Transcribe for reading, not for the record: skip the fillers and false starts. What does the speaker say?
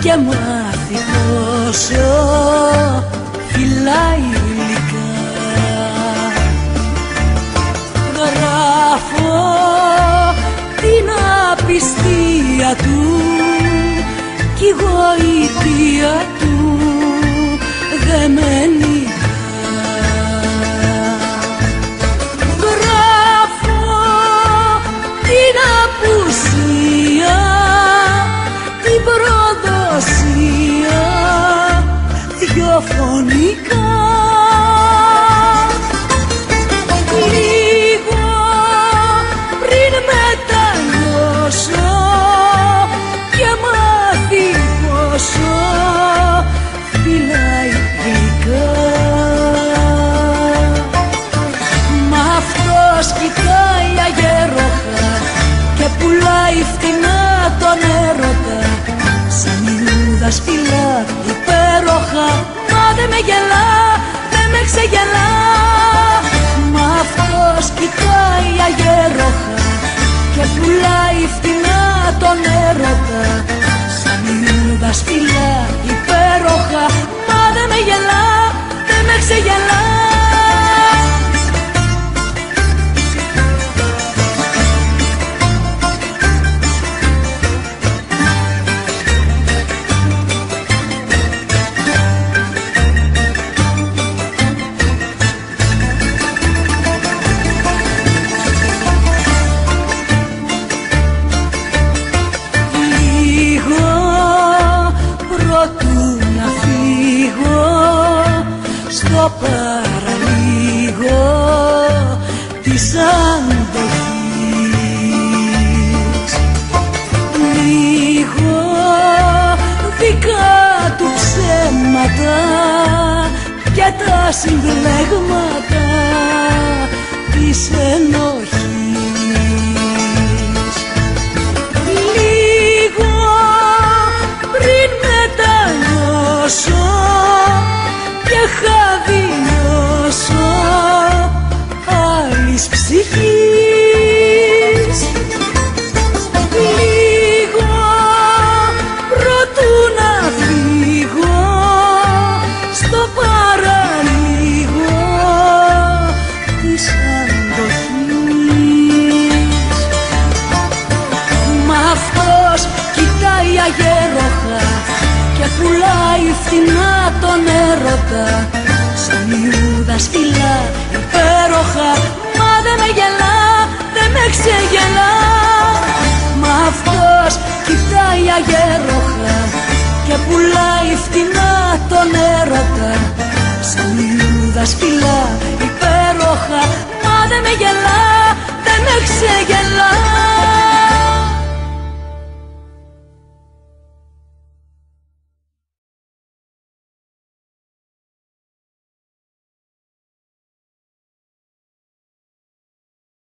και μάθει πόσο φυλάει υλικά. Γράφω την απιστία του κι η γοητεία του δε με νικά. Γράφω την απουσία, την προδοσία διοφωνικά. Λίγο πριν μετανιώσω και μάθει πόσο φυλάει γλυκά. Μ' αυτός κοιτάει αγέροχα και πουλάει φτηνά τον έρωτα, σαν Ιούδας φυλά υπέροχα. Μα δε με γελά, δε με ξεγελά. Μ' αυτός κοιτάει αγέροχα και πουλάει φτηνά τον έρωτα, σαν Ιούδας φυλά υπέροχα. Μα δε με γελά, δε με ξεγελά. Στο παραλίγο της αντοχής, λίγο δικά του ψέματα και τα συμπλέγματα της ενοχής. Λίγο πριν μετανιώσω και χαδινώσω άλλης ψυχής. Λίγο προτού να φύγω στο παραλίγο της αντοχής. Μ' αυτός κοιτάει αγέροχα και πουλάει φτηνά τον έρωτα, σαν Ιούδας φυλά υπέροχα. Μα δε με γελά, δε με ξεγελά. Μ' αυτός κοιτάει αγέροχα και πουλάει φτηνά τον έρωτα, σαν Ιούδας φυλά υπέροχα. Μα δε με γελά,